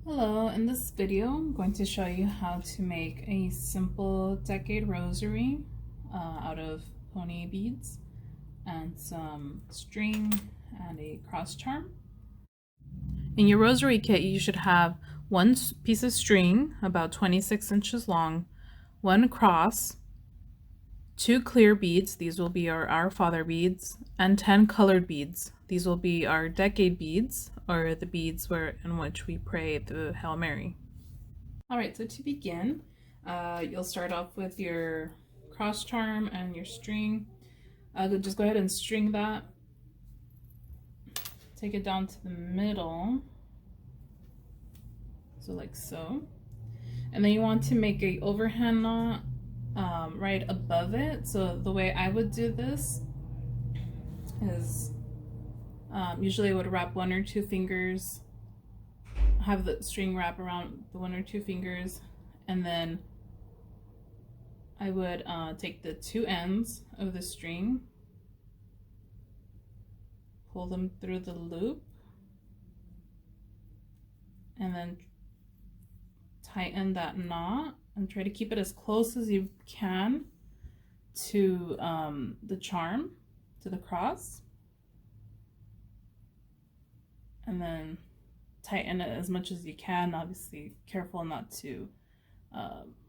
Hello, in this video I'm going to show you how to make a simple Decade Rosary out of pony beads and some string and a cross charm. In your rosary kit you should have one piece of string about 26 inches long, one cross, 2 clear beads, these will be our Our Father beads, and 10 colored beads. These will be our Decade beads, or the beads in which we pray the Hail Mary. Alright, so to begin, you'll start off with your cross charm and your string. Just go ahead and string that. Take it down to the middle, so like so. And then you want to make a overhand knot right above it. So the way I would do this is usually I would wrap 1 or 2 fingers, have the string wrap around the 1 or 2 fingers, and then I would take the 2 ends of the string, pull them through the loop, and then tighten that knot and try to keep it as close as you can to the charm, to the cross, and then tighten it as much as you can, obviously careful not to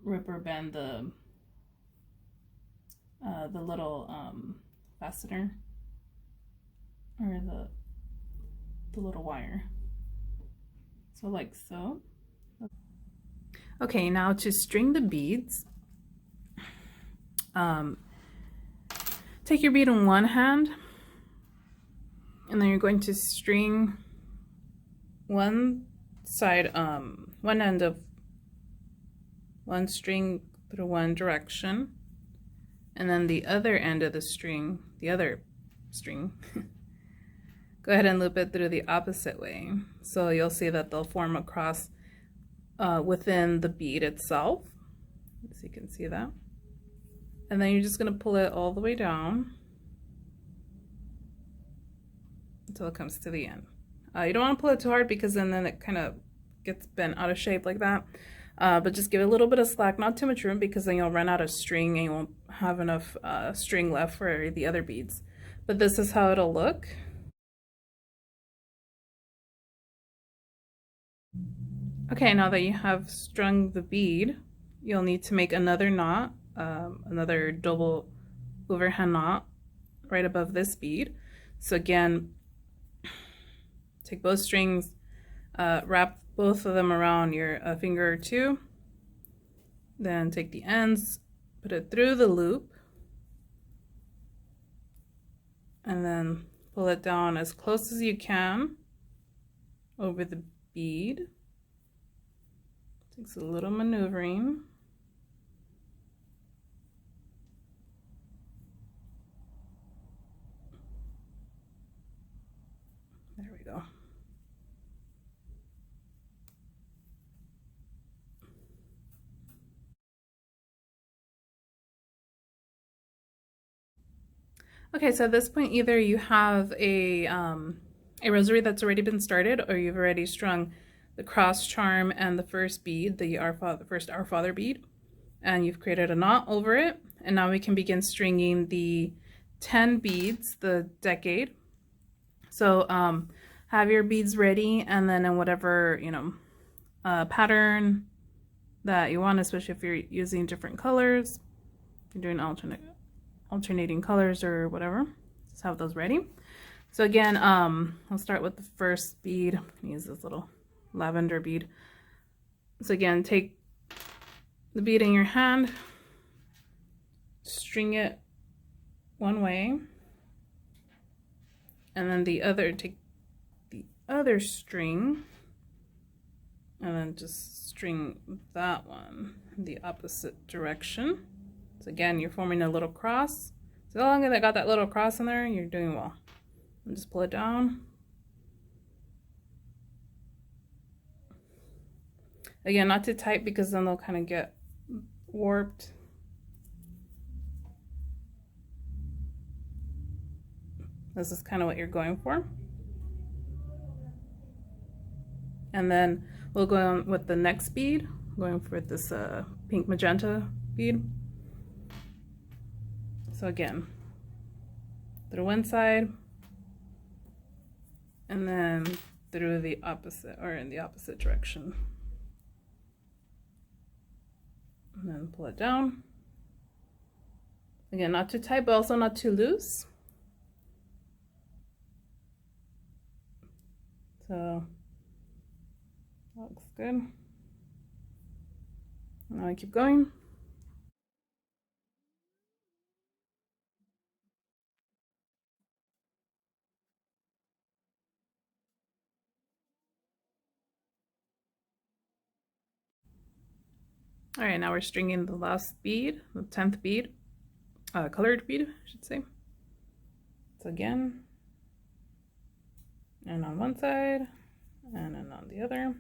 rip or bend the little fastener or the little wire. So like so. Okay, now to string the beads, take your bead in one hand, and then you're going to string one side, one end of one string through one direction, and then the other end of the string, go ahead and loop it through the opposite way. So you'll see that they'll form a cross within the bead itself, as you can see that. And then you're just going to pull it all the way down until it comes to the end. You don't want to pull it too hard because then it kind of gets bent out of shape like that. But just give it a little bit of slack, not too much room, because then you'll run out of string and you won't have enough string left for the other beads. But this is how it'll look. Okay, now that you have strung the bead, you'll need to make another knot, another double overhand knot right above this bead. So again, take both strings, wrap both of them around your finger or two, then take the ends, put it through the loop, and then pull it down as close as you can over the bead. Takes a little maneuvering. There we go. Okay, so at this point, either you have a rosary that's already been started, or you've already strung the cross charm and the first bead, the first Our Father bead, and you've created a knot over it. And now we can begin stringing the 10 beads, the Decade. So have your beads ready, and then in whatever pattern that you want, especially if you're using different colors, you're doing alternating colors or whatever, just have those ready. So again, I'll start with the first bead. Use this little lavender bead. So again, take the bead in your hand, string it one way, and then take the other string and then just string that one in the opposite direction. So again, you're forming a little cross. So as long as I got that little cross in there, you're doing well. And just pull it down. Again, not too tight because then they'll kind of get warped. This is kind of what you're going for. And then We'll go on with the next bead. I'm going for this pink magenta bead. So again, through one side and then through the opposite, or in the opposite direction. And then pull it down. Again, not too tight, but also not too loose. So that looks good. Now I keep going. All right, now we're stringing the last bead, the 10th bead, colored bead, I should say. So again, and on one side, and then on the other.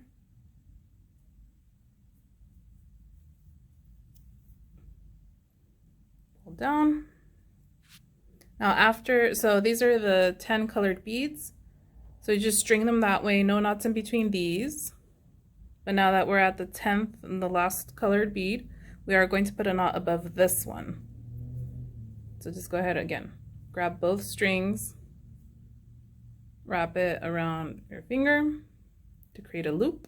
Pull down. Now after, so these are the 10 colored beads. So you just string them that way, no knots in between these. But now that we're at the 10th and the last colored bead, we are going to put a knot above this one. So just go ahead again, grab both strings, wrap it around your finger to create a loop.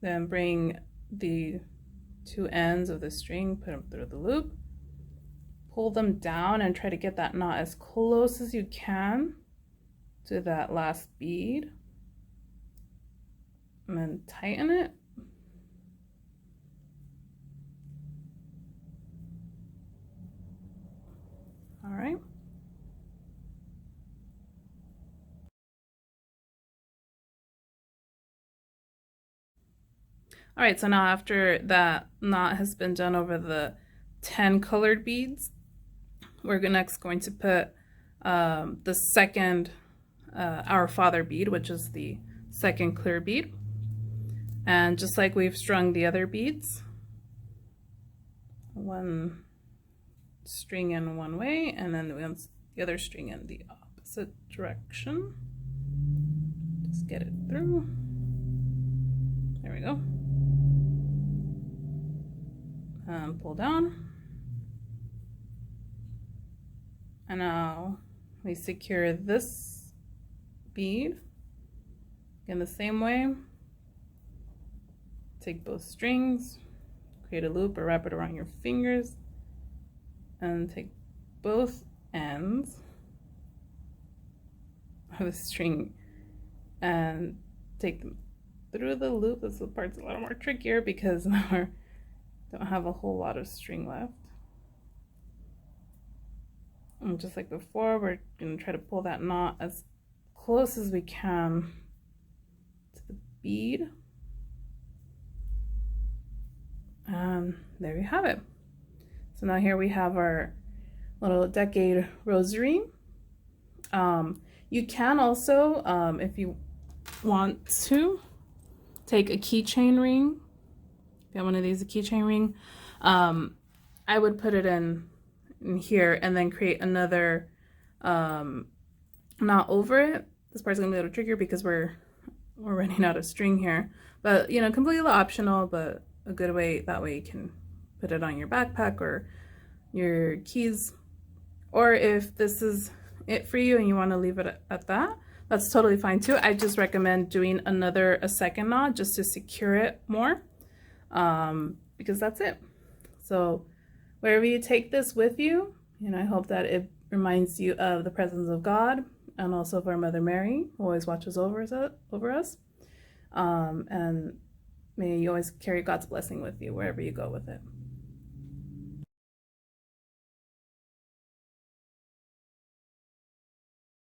Then bring the two ends of the string, put them through the loop, pull them down and try to get that knot as close as you can to that last bead. And then tighten it. All right. All right, so now after that knot has been done over the 10 colored beads, we're next going to put the second Our Father bead, which is the second clear bead. And just like we've strung the other beads, one string in one way and then the other string in the opposite direction. Just get it through. There we go. And pull down. And now we secure this bead in the same way. Take both strings, create a loop or wrap it around your fingers, and take both ends of the string and take them through the loop. This part's a little more trickier because now we don't have a whole lot of string left. And just like before, we're going to try to pull that knot as close as we can to the bead. And there we have it. So now here we have our little Decade Rosary. You can also, if you want to, take a keychain ring. If you have one of these, a keychain ring. I would put it in here and then create another knot over it. This part's gonna be a little trickier because we're running out of string here. But you know, completely optional, but a good way, that way you can put it on your backpack or your keys. Or if this is it for you and you want to leave it at that, that's totally fine too. I just recommend doing a second knot just to secure it more, because that's it. So wherever you take this with you, and I hope that it reminds you of the presence of God and also of our Mother Mary, who always watches over us. And may you always carry God's blessing with you wherever you go with it.